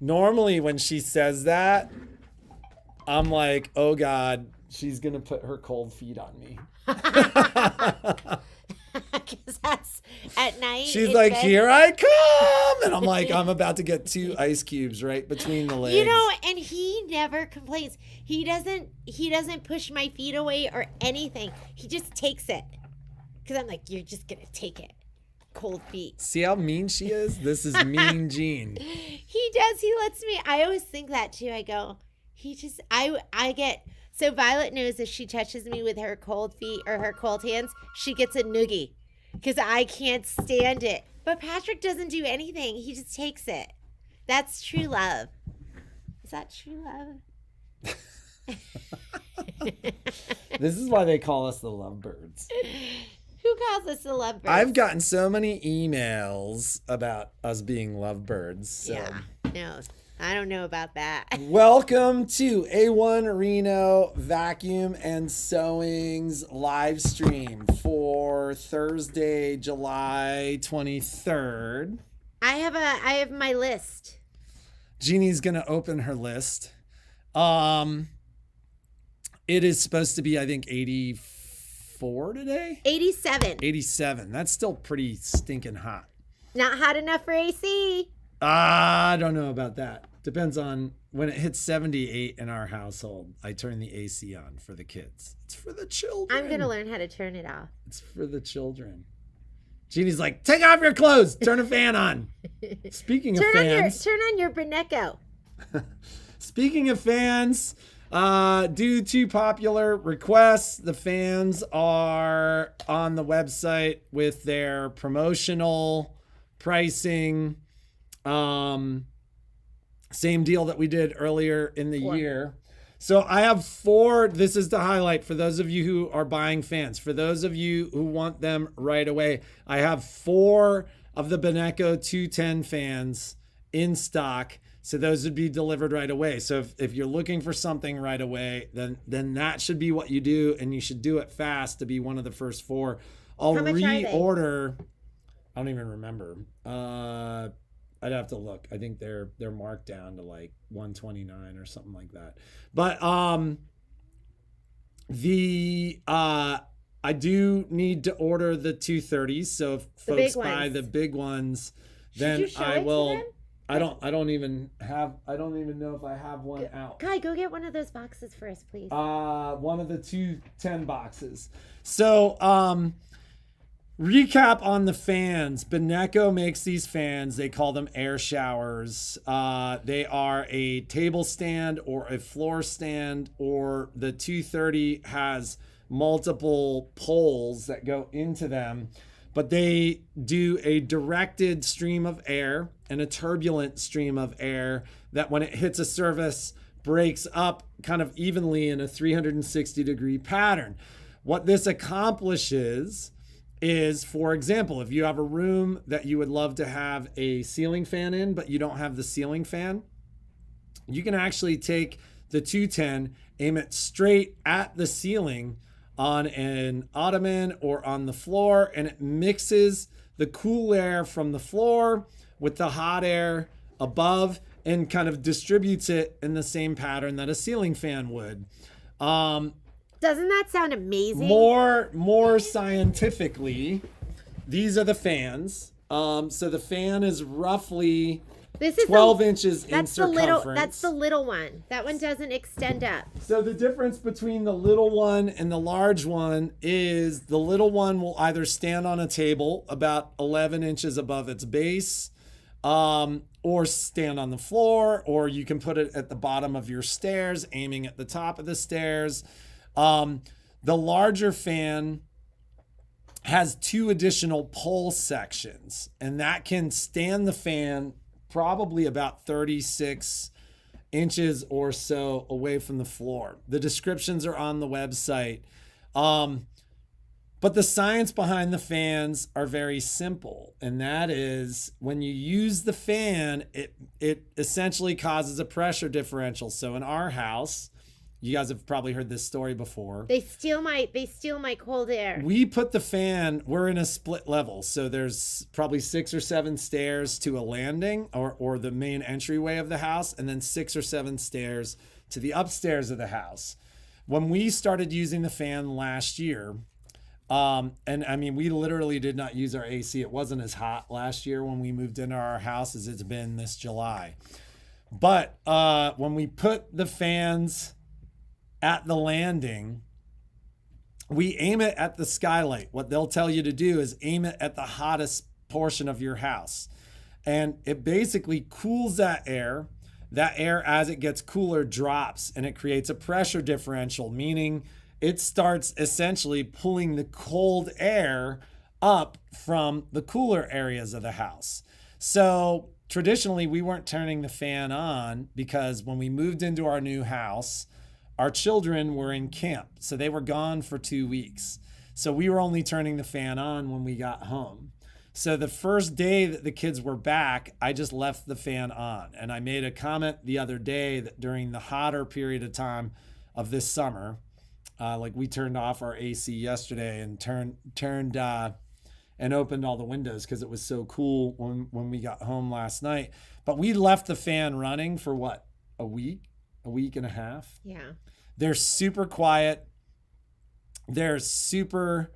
Normally when she says that, I'm like, oh God, she's going to put her cold feet on me. Because that's at night. She's in like, bed. here I come. And I'm like, I'm about to get 2 ice cubes right between the legs. You know, and he never complains. He doesn't push my feet away or anything. He just takes it. Because I'm like, you're just going to take it. Cold feet. See how mean she is? This is mean Jean. He does. He lets me. I always think that too. I go, I get, so Violet knows if she touches me with her cold feet or her cold hands, she gets a noogie. Because I can't stand it. But Patrick doesn't do anything. He just takes it. That's true love. Is that true love? This is why they call us the lovebirds. Who calls us the lovebirds? I've gotten so many emails about us being lovebirds. So. Yeah. No, I don't know about that. Welcome to A1 Reno Vacuum and Sewing's live stream for Thursday, July 23rd. I have my list. Jeannie's gonna open her list. It is supposed to be, I think, 84 today? 87. 87. That's still pretty stinking hot. Not hot enough for AC. I don't know about that. Depends on when it hits 78 in our household. I turn the AC on for the kids. It's for the children. I'm going to learn how to turn it off. It's for the children. Jeannie's like, take off your clothes. Turn a fan on. Speaking of fans. Turn on your Beneco. Speaking of fans, due to popular requests, the fans are on the website with their promotional pricing. Same deal that we did earlier in the year. So I have 4. This is the highlight for those of you who are buying fans. For those of you who want them right away, I have 4 of the Beneco 210 fans in stock. So those would be delivered right away. So if you're looking for something right away, then that should be what you do, and you should do it fast to be one of the first 4. I'll reorder. I don't even remember. I'd have to look. I think they're marked down to like 129 or something like that. But I do need to order the 230s. So if folks buy the big ones, then I will. I don't even know if I have one out. Kai, go get one of those boxes for us, please. One of the 210 boxes. So, recap on the fans. Beneco makes these fans. They call them air showers. They are a table stand or a floor stand, or the 230 has multiple poles that go into them. But they do a directed stream of air and a turbulent stream of air that when it hits a surface breaks up kind of evenly in a 360-degree pattern. What this accomplishes is, for example, if you have a room that you would love to have a ceiling fan in, but you don't have the ceiling fan, you can actually take the 210, aim it straight at the ceiling on an ottoman or on the floor, and it mixes the cool air from the floor with the hot air above and kind of distributes it in the same pattern that a ceiling fan would. Doesn't that sound amazing? More scientifically, these are the fans. So the fan is roughly 12 inches in circumference. That's the little one. That one doesn't extend up. So the difference between the little one and the large one is the little one will either stand on a table about 11 inches above its base, or stand on the floor, or you can put it at the bottom of your stairs, aiming at the top of the stairs. The larger fan has 2 additional pole sections, and that can stand the fan probably about 36 inches or so away from the floor. The descriptions are on the website. But the science behind the fans are very simple. And that is when you use the fan, it essentially causes a pressure differential. So in our house, You guys have probably heard this story before. They steal my cold air. We put the fan, we're in a split level. So there's probably 6 or 7 stairs to a landing or the main entryway of the house, and then 6 or 7 stairs to the upstairs of the house. When we started using the fan last year, and I mean, we literally did not use our AC. It wasn't as hot last year when we moved into our house as it's been this July. But when we put the fans at the landing, we aim it at the skylight. What they'll tell you to do is aim it at the hottest portion of your house. And it basically cools that air. That air, as it gets cooler, drops, and it creates a pressure differential, meaning it starts essentially pulling the cold air up from the cooler areas of the house. So traditionally, we weren't turning the fan on because when we moved into our new house, our children were in camp. So they were gone for 2 weeks. So we were only turning the fan on when we got home. So the first day that the kids were back, I just left the fan on. And I made a comment the other day that during the hotter period of time of this summer, like we turned off our AC yesterday and turned and opened all the windows because it was so cool when we got home last night. But we left the fan running for what? A week and a half? Yeah. They're super quiet. They're super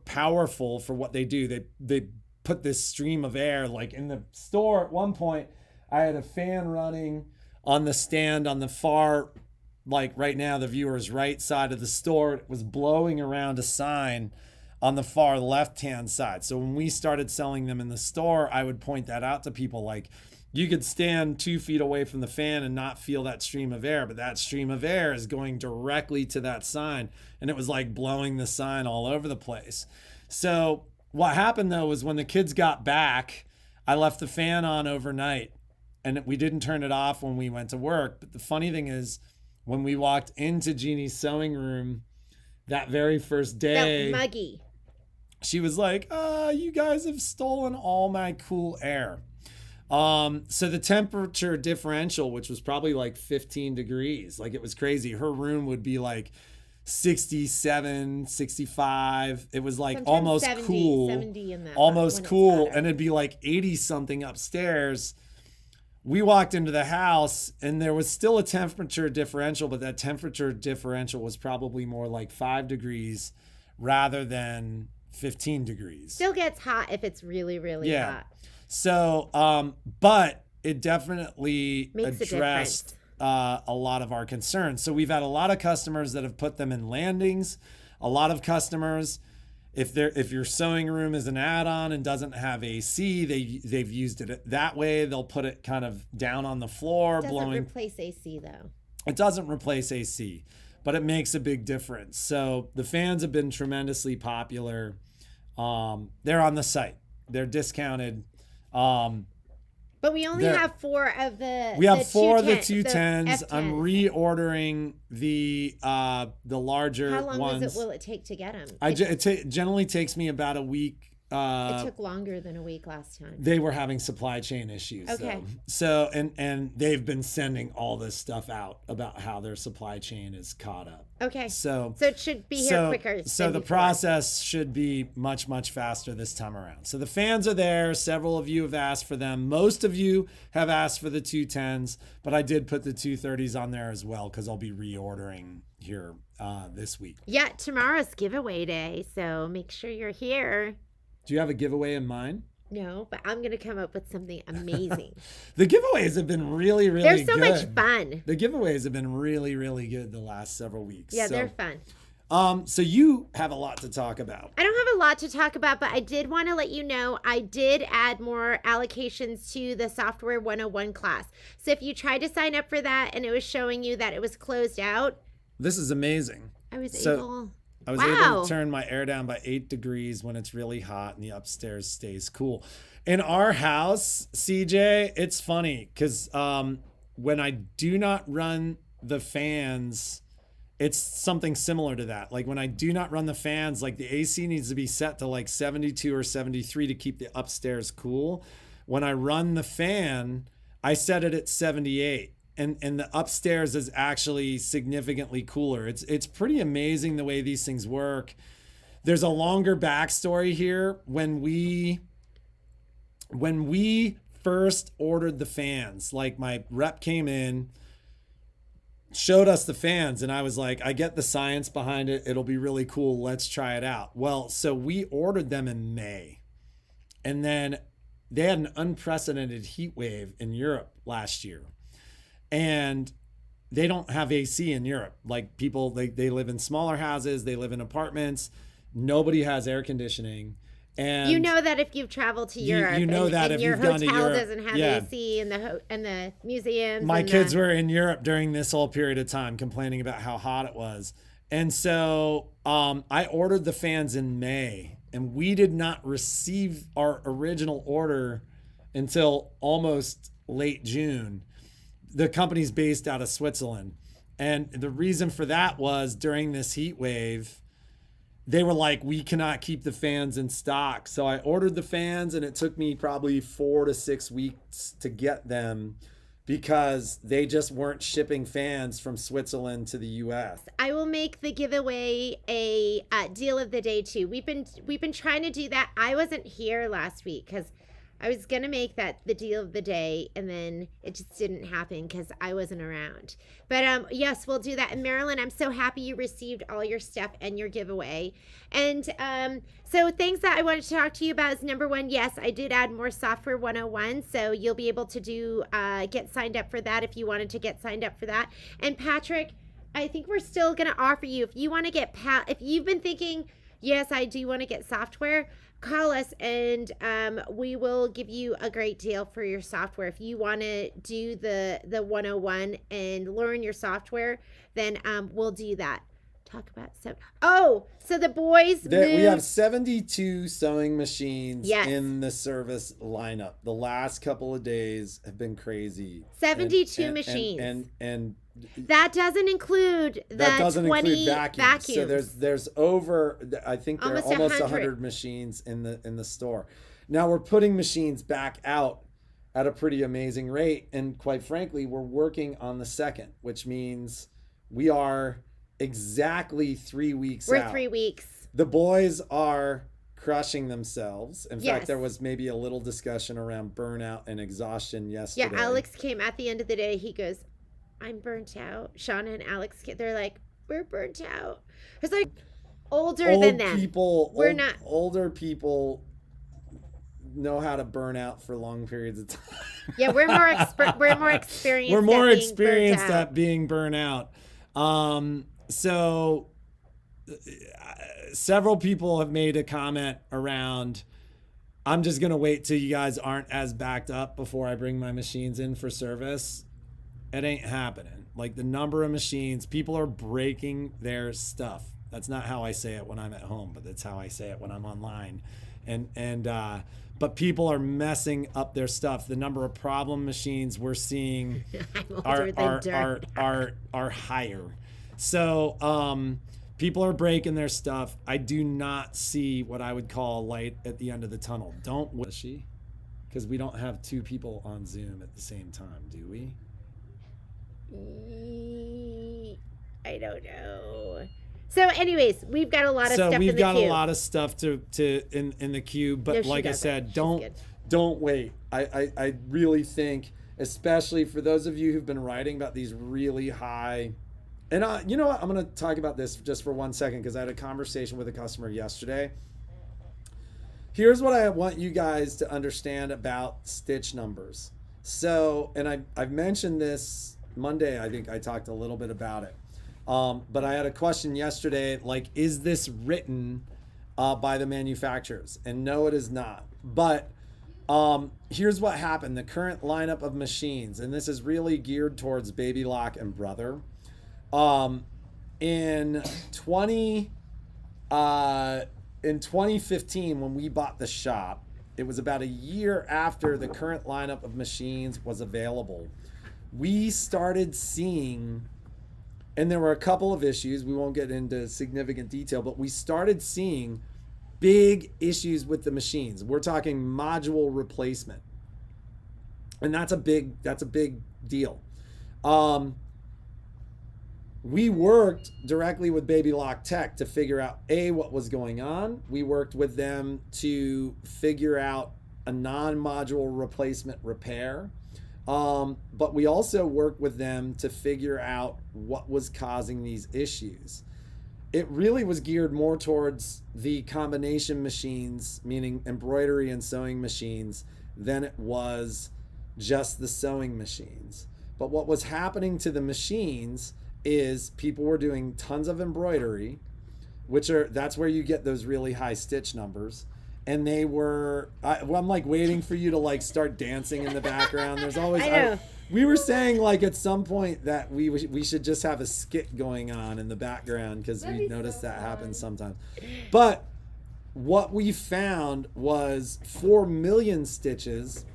powerful for what they do. They put this stream of air, like in the store at one point, I had a fan running on the stand on the far, like right now, the viewer's right side of the store. It was blowing around a sign on the far left-hand side. So when we started selling them in the store, I would point that out to people, like, you could stand 2 feet away from the fan and not feel that stream of air, but that stream of air is going directly to that sign. And it was like blowing the sign all over the place. So what happened though was when the kids got back, I left the fan on overnight and we didn't turn it off when we went to work. But the funny thing is when we walked into Jeannie's sewing room that very first day, Felt muggy. She was like, you guys have stolen all my cool air. So the temperature differential, which was probably like 15 degrees, like it was crazy. Her room would be like 67, 65. It was like Sometimes almost 70, cool, 70 in that almost when it's cool. hotter. And it'd be like 80 something upstairs. We walked into the house and there was still a temperature differential, but that temperature differential was probably more like 5 degrees rather than 15 degrees. Still gets hot if it's really, really hot. So, but it definitely Makes a addressed a lot of our concerns. So we've had a lot of customers that have put them in landings. A lot of customers, if your sewing room is an add-on and doesn't have AC, they've used it that way. They'll put it kind of down on the floor, It doesn't replace AC though. It doesn't replace AC, but it makes a big difference. So the fans have been tremendously popular. They're on the site. They're discounted. But we only have 4 of the. We have 4 of the 210s. 210s. I'm reordering the larger ones. How long will it take to get them? It generally takes me about a week. It took longer than a week last time. They were having supply chain issues. Okay. Though. So and they've been sending all this stuff out about how their supply chain is caught up. Okay. So it should be here quicker. So the process should be much, much faster this time around. So the fans are there. Several of you have asked for them. Most of you have asked for the 210s, but I did put the 230s on there as well because I'll be reordering here this week. Yeah, tomorrow's giveaway day, so make sure you're here. Do you have a giveaway in mind? No, but I'm going to come up with something amazing. The giveaways have been really, really They're good. so much fun. The giveaways have been really, really good the last several weeks. Yeah, so, they're fun. So you have a lot to talk about. I don't have a lot to talk about, but I did want to let you know I did add more allocations to the Software 101 class. So if you tried to sign up for that and it was showing you that it was closed out. This is amazing. I was able to turn my air down by 8 degrees when it's really hot and the upstairs stays cool. In our house, CJ, it's funny because when I do not run the fans, it's something similar to that. Like when I do not run the fans, like the AC needs to be set to like 72 or 73 to keep the upstairs cool. When I run the fan, I set it at 78. and the upstairs is actually significantly cooler. It's pretty amazing the way these things work. There's a longer backstory here. When we first ordered the fans, like my rep came in, showed us the fans, and I was like, I get the science behind it. It'll be really cool. Let's try it out. Well, so we ordered them in May, and then they had an unprecedented heat wave in Europe last year. And they don't have AC in Europe. Like people, they live in smaller houses, they live in apartments. Nobody has air conditioning. And you know that if you've traveled to Europe, you know that if your you've gone to hotel Europe, doesn't have AC and the museums. My kids were in Europe during this whole period of time complaining about how hot it was. And so I ordered the fans in May, and we did not receive our original order until almost late June. The company's based out of Switzerland. And the reason for that was during this heat wave, they were like, we cannot keep the fans in stock. So I ordered the fans, and it took me probably 4 to 6 weeks to get them because they just weren't shipping fans from Switzerland to the US. I will make the giveaway a deal of the day too. We've been trying to do that. I wasn't here last week because I was going to make that the deal of the day, and then it just didn't happen because I wasn't around. But yes, we'll do that. And Marilyn, I'm so happy you received all your stuff and your giveaway. And so things that I wanted to talk to you about is number one, yes, I did add more software 101. So you'll be able to do get signed up for that if you wanted to get signed up for that. And Patrick, I think we're still going to offer you, if you want to get, if you've been thinking, yes, I do want to get software, call us and we will give you a great deal for your software. If you want to do the 101 and learn your software, then we'll do that. Talk about so the boys moved. We have 72 sewing machines in the service lineup. The last couple of days have been crazy. 72 machines. And that doesn't include the 20 vacuums. So there's over, I think there are almost 100 machines in the store. Now we're putting machines back out at a pretty amazing rate, and quite frankly, we're working on the second, which means we are exactly 3 weeks out. We're 3 weeks. The boys are crushing themselves. In fact, there was maybe a little discussion around burnout and exhaustion yesterday. Yeah, Alex came at the end of the day. He goes, I'm burnt out. Shauna and Alex, they're like, we're burnt out. It's like older than them. Older people know how to burn out for long periods of time. Yeah, we're more experienced. We're more experienced at being burnt out. So several people have made a comment around, I'm just going to wait till you guys aren't as backed up before I bring my machines in for service. It ain't happening. Like the number of machines, people are breaking their stuff. That's not how I say it when I'm at home, but that's how I say it when I'm online. But people are messing up their stuff. The number of problem machines we're seeing are higher. So people are breaking their stuff. I do not see what I would call a light at the end of the tunnel. Because we don't have two people on Zoom at the same time, do we? I don't know. So anyways, we've got a lot of stuff in the queue. So we've got a lot of stuff in the queue, but like I said, don't wait. I really think, especially for those of you who've been writing about these really high, and you know what, I'm going to talk about this just for 1 second because I had a conversation with a customer yesterday. Here's what I want you guys to understand about stitch numbers. So, and I've mentioned this Monday, I think I talked a little bit about it. But I had a question yesterday, like, is this written by the manufacturers? And no, it is not. But here's what happened. The current lineup of machines, and this is really geared towards Baby Lock and Brother. In 2015, when we bought the shop, it was about a year after the current lineup of machines was available. We started seeing, and there were a couple of issues, we won't get into significant detail, but we started seeing big issues with the machines. We're talking module replacement. And that's a big deal. We worked directly with Baby Lock Tech to figure out what was going on. We worked with them to figure out a non-module replacement repair. But we also worked with them to figure out what was causing these issues. It really was geared more towards the combination machines, meaning embroidery and sewing machines, than it was just the sewing machines. But what was happening to the machines is people were doing tons of embroidery, that's where you get those really high stitch numbers. And they were, I'm like waiting for you to like start dancing in the background. There's always, I know. We were saying like at some point that we should just have a skit going on in the background because we noticed that happens sometimes. But what we found was 4 million stitches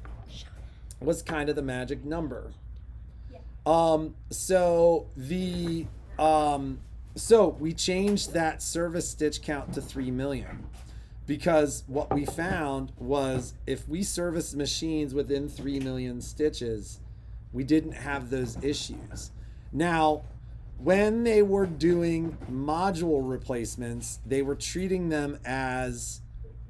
was kind of the magic number. So we changed that service stitch count to 3 million. Because what we found was if we serviced machines within 3 million stitches, we didn't have those issues. Now, when they were doing module replacements, they were treating them as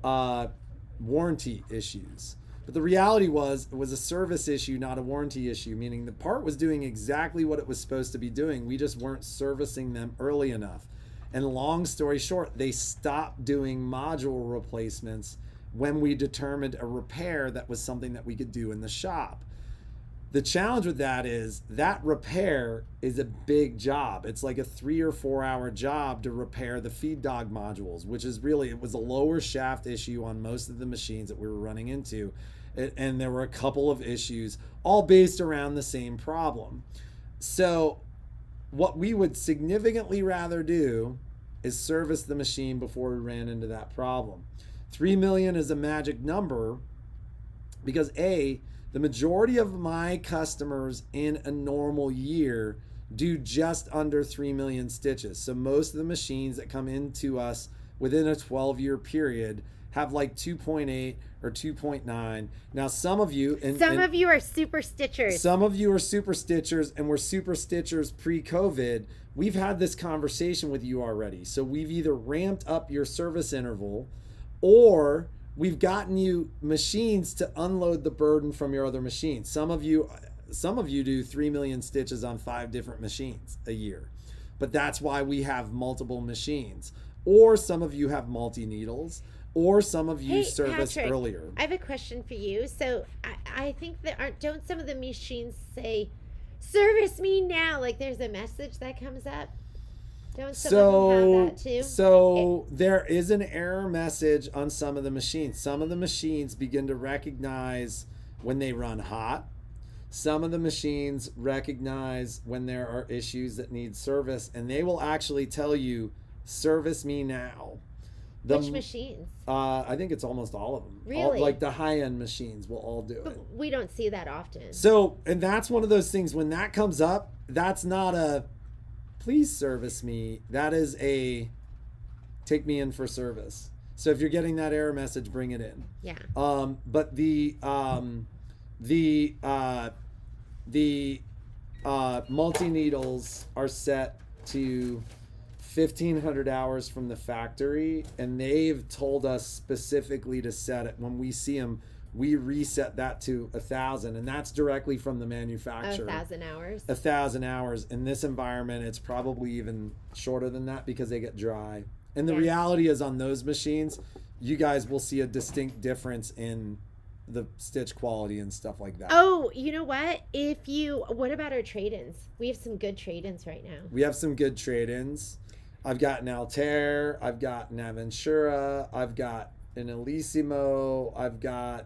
warranty issues. But the reality was it was a service issue, not a warranty issue, meaning the part was doing exactly what it was supposed to be doing. We just weren't servicing them early enough. And long story short, they stopped doing module replacements when we determined a repair that was something that we could do in the shop. The challenge with that is that repair is a big job. It's like a 3 or 4 hour job to repair the feed dog modules, which is really, it was a lower shaft issue on most of the machines that we were running into. And there were a couple of issues all based around the same problem. So what we would significantly rather do is service the machine before we ran into that problem. 3 million is a magic number because the majority of my customers in a normal year do just under 3 million stitches. So most of the machines that come into us within a 12-year period have like 2.8 or 2.9. Now some of you of you are super stitchers. Some of you are super stitchers and were super stitchers pre-COVID. We've had this conversation with you already. So we've either ramped up your service interval or we've gotten you machines to unload the burden from your other machines. Some of you do 3 million stitches on 5 different machines a year. But that's why we have multiple machines. Or some of you have multi-needles. Or some of you service Patrick, earlier. I have a question for you. So I think that don't some of the machines say, service me now? Like there's a message that comes up. Don't some of them have that too? So there is an error message on some of the machines. Some of the machines begin to recognize when they run hot. Some of the machines recognize when there are issues that need service, and they will actually tell you, service me now. Which machines? I think it's almost all of them. Really? Like the high-end machines will all do it. We don't see that often. So, and that's one of those things, when that comes up, that's not a, please service me. That is a, take me in for service. So if you're getting that error message, bring it in. Yeah. But the multi-needles are set to 1,500 hours from the factory, and they've told us specifically to set it. When we see them, we reset that to 1,000, and that's directly from the manufacturer. 1,000 hours. 1,000 hours. In this environment, it's probably even shorter than that because they get dry. And the reality is, on those machines, you guys will see a distinct difference in the stitch quality and stuff like that. Oh, you know what? What about our trade-ins? We have some good trade-ins right now. We have some good trade-ins. I've got an Altair, I've got an Aventura, I've got an Elissimo,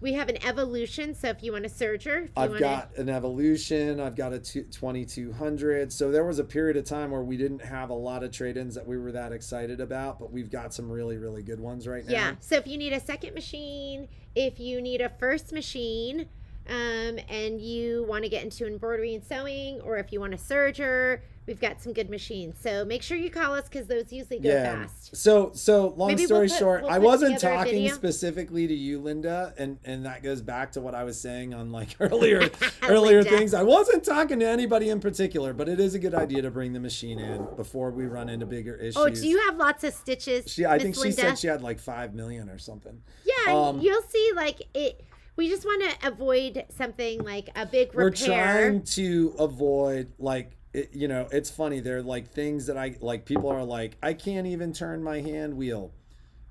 we have an Evolution, so if you want a serger. I've got an Evolution, I've got a 2200. So there was a period of time where we didn't have a lot of trade-ins that we were that excited about, but we've got some really, really good ones right now. Yeah, so if you need a second machine, if you need a first machine, and you want to get into embroidery and sewing, or if you want a serger, we've got some good machines. So make sure you call us because those usually go fast. So long Maybe story we'll short, put I wasn't together a talking video. specifically to you, Linda, and that goes back to what I was saying on like earlier Linda. things. I wasn't talking to anybody in particular, but it is a good idea to bring the machine in before we run into bigger issues. Oh, do you have lots of stitches? I think Miss she Linda? said she had like 5 million or something. Yeah, you'll see. Like it. We just want to avoid something like a big repair. We're trying to avoid like. It's funny. They're like things that I like. People are like, I can't even turn my hand wheel.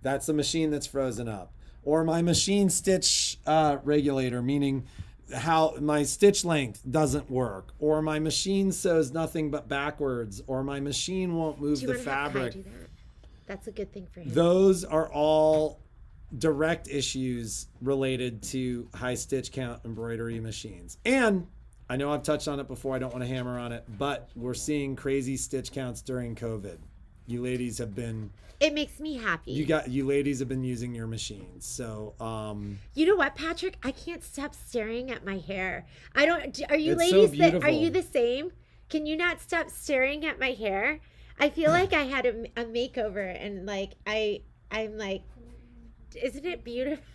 That's the machine that's frozen up. Or my machine stitch regulator, meaning how my stitch length doesn't work. Or my machine sews nothing but backwards. Or my machine won't move the fabric. Do that? That's a good thing for him. Those are all direct issues related to high stitch count embroidery machines. And I know I've touched on it before. I don't want to hammer on it, but we're seeing crazy stitch counts during COVID. You ladies have been. It makes me happy. You ladies have been using your machines. So, you know what, Patrick? I can't stop staring at my hair. Are you It's ladies so beautiful. are you the same? Can you not stop staring at my hair? I feel like I had a makeover, and like I'm like, isn't it beautiful?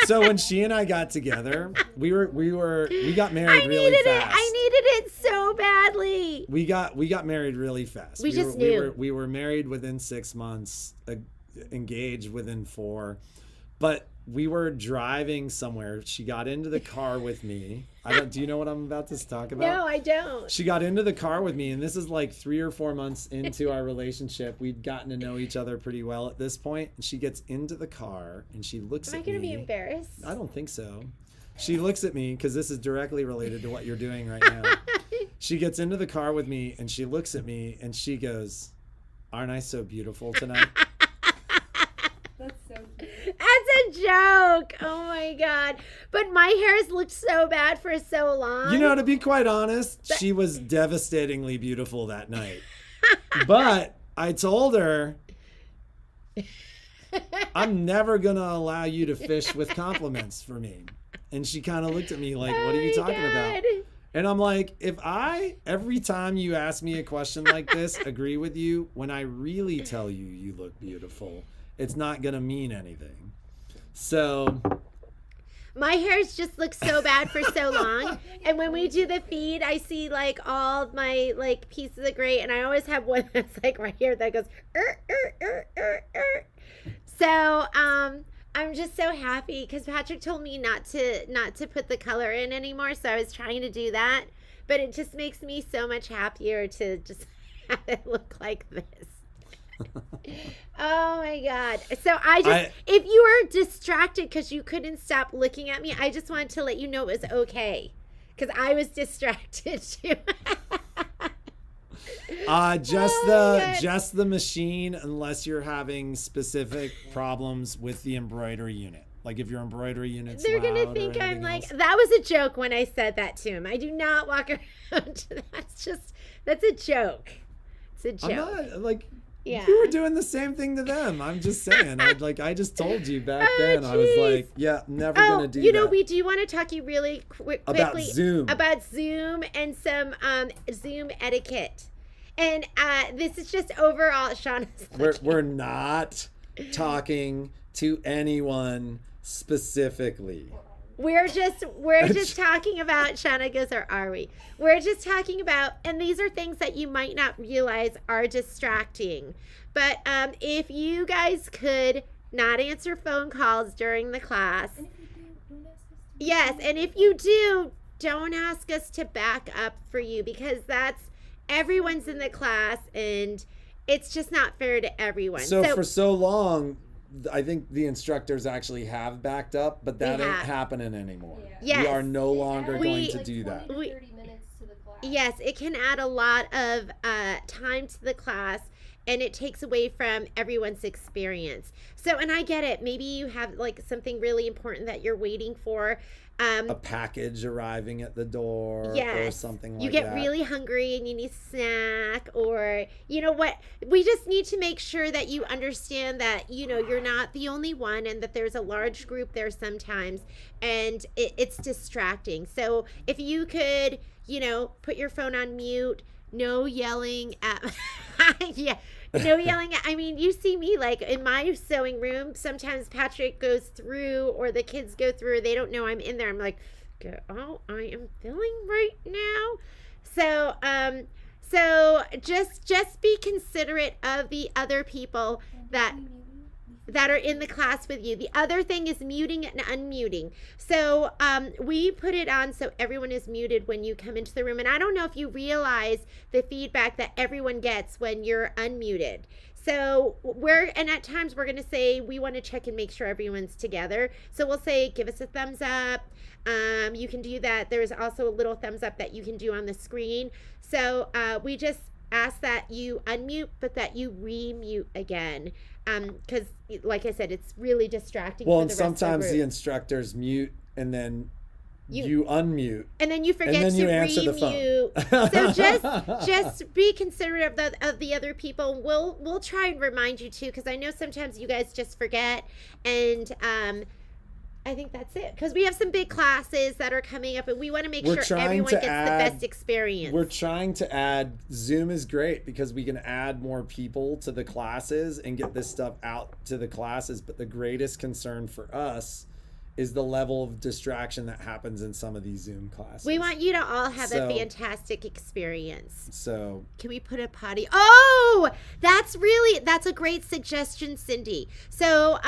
so when she and I got together, we got married really fast. I needed it so badly. We got married really fast. We just knew. We were married within 6 months, engaged within 4, but we were driving somewhere. She got into the car with me. Do you know what I'm about to talk about? No, I don't. She got into the car with me, and this is like 3 or 4 months into our relationship. We'd gotten to know each other pretty well at this point. And she gets into the car, and she looks at me. Am I going to be embarrassed? I don't think so. She looks at me, because this is directly related to what you're doing right now. She gets into the car with me, and she looks at me, and she goes, "Aren't I so beautiful tonight?" That's so cute. That's a joke. Oh my God. But my hair's looked so bad for so long. To be quite honest, she was devastatingly beautiful that night. But I told her, I'm never going to allow you to fish with compliments for me. And she kind of looked at me like, what are you talking about? And I'm like, if I, every time you ask me a question like this, agree with you, when I really tell you you look beautiful, it's not going to mean anything. So my hair's just looked so bad for so long. And when we do the feed, I see like all my like pieces of gray, and I always have one that's like right here that goes So I'm just so happy because Patrick told me not to put the color in anymore, so I was trying to do that, but it just makes me so much happier to just have it look like this. Oh my God. So if you were distracted because you couldn't stop looking at me, I just wanted to let you know it was okay because I was distracted too. Just the machine, unless you're having specific problems with the embroidery unit. Like if your embroidery unit's they're loud gonna think or I'm anything like else. that was a joke when I said that to him. I do not walk around. That's a joke. It's a joke. I'm not like. Yeah. You were doing the same thing to them. I'm just saying. I just told you back then. I was like, yeah, never gonna do that. You know, we do want to talk to you really quickly about Zoom and some Zoom etiquette. And this is just overall, Shauna's we're not talking to anyone specifically. We're just talking about, Shauna goes, or are we? We're just talking about, and these are things that you might not realize are distracting. But if you guys could not answer phone calls during the class. And if you do, don't ask us to. Yes, and if you do, don't ask us to back up for you because everyone's in the class and it's just not fair to everyone. So for so long, I think the instructors actually have backed up, but that ain't happening anymore. Yeah. Yes. We are no longer going to like do that. 20 to 30 minutes to the class. Yes, it can add a lot of time to the class. and it takes away from everyone's experience. So, and I get it. Maybe you have like something really important that you're waiting for. A package arriving at the door or Yes. something like You get that. really hungry and you need a snack, or you know what? We just need to make sure that you understand that, you know, you're not the only one and that there's a large group there sometimes, and it's distracting. So if you could, you know, put your phone on mute, no yelling at yeah. No yelling at, I mean, you see me like in my sewing room, sometimes Patrick goes through or the kids go through, or they don't know I'm in there. I'm like, oh, I am filling right now. So just be considerate of the other people that are in the class with you. The other thing is muting and unmuting. So we put it on so everyone is muted when you come into the room. And I don't know if you realize the feedback that everyone gets when you're unmuted. So and at times we're going to say we want to check and make sure everyone's together. So we'll say, give us a thumbs up. You can do that. There's also a little thumbs up that you can do on the screen. So we just ask that you unmute, but that you remute again. Because like I said, it's really distracting. Well, for and the rest of sometimes the the group. instructors mute and then you unmute. And then you forget and then to you answer the phone. So just be considerate of the other people. We'll try and remind you too, because I know sometimes you guys just forget. And I think that's it, because we have some big classes that are coming up, and we want to make sure everyone gets the best experience. We're trying to add, Zoom is great because we can add more people to the classes and get this stuff out to the classes. But the greatest concern for us is the level of distraction that happens in some of these Zoom classes. We want you to all have a fantastic experience. So can we put a potty? Oh, that's a great suggestion, Cindy. So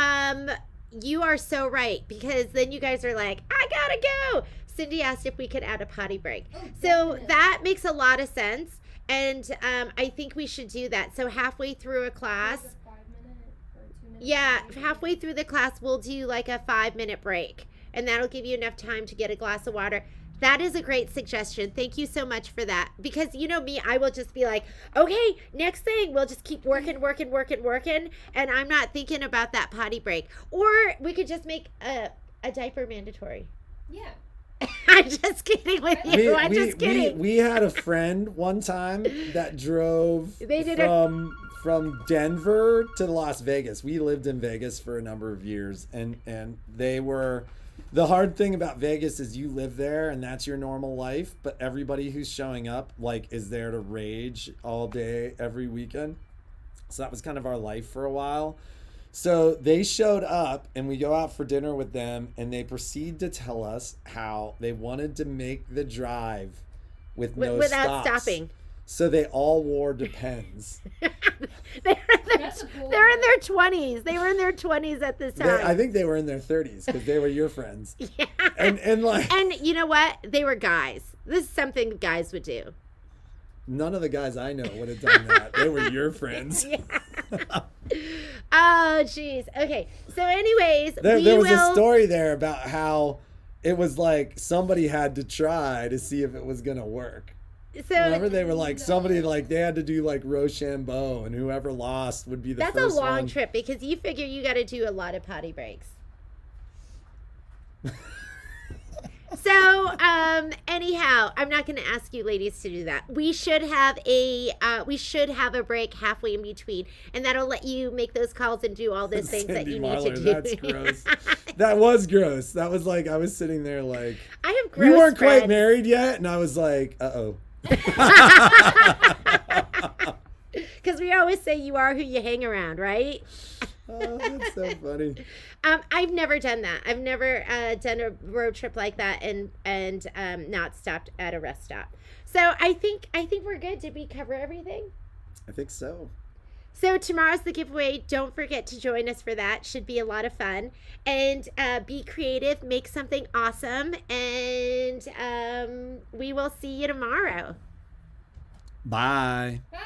you are so right, because then you guys are like, I gotta go. Cindy asked if we could add a potty break. Oh, so definitely. that makes a lot of sense. And I think we should do that. So halfway through a class, Like a 5-minute or 2-minute yeah, break. halfway through the class, we'll do like a 5-minute break. And that'll give you enough time to get a glass of water. That is a great suggestion. Thank you so much for that. Because you know me, I will just be like, okay, next thing. We'll just keep working. And I'm not thinking about that potty break. Or we could just make a diaper mandatory. Yeah. I'm just kidding with you. I'm just kidding. We had a friend one time that drove They did from Denver to Las Vegas. We lived in Vegas for a number of years, and they were... The hard thing about Vegas is you live there and that's your normal life, but everybody who's showing up like is there to rage all day every weekend. So that was kind of our life for a while. So they showed up and we go out for dinner with them, and they proceed to tell us how they wanted to make the drive without stopping. So they all wore Depends. They're in their 20s. They were in their 20s at this time. I think they were in their 30s because they were your friends. Yeah. And you know what? They were guys. This is something guys would do. None of the guys I know would have done that. They were your friends. Yeah. Oh, jeez. Okay. So, anyways, there was a story there about how it was like somebody had to try to see if it was going to work. So remember, they were like they had to do like Rochambeau, and whoever lost would be the that's first a long one. trip, because you figure you got to do a lot of potty breaks. So, anyhow, I'm not going to ask you ladies to do that. We should have a break halfway in between, and that'll let you make those calls and do all those things that you need to do. That's gross. That was gross. That was like I was sitting there like I have gross we weren't friends. quite married yet, and I was like, uh-oh. Because we always say you are who you hang around, right? Oh, that's so funny. I've never done that. I've never done a road trip like that and not stopped at a rest stop. So I think we're good. Did we cover everything? I think so. So tomorrow's the giveaway. Don't forget to join us for that. Should be a lot of fun. And be creative. Make something awesome. And we will see you tomorrow. Bye. Bye.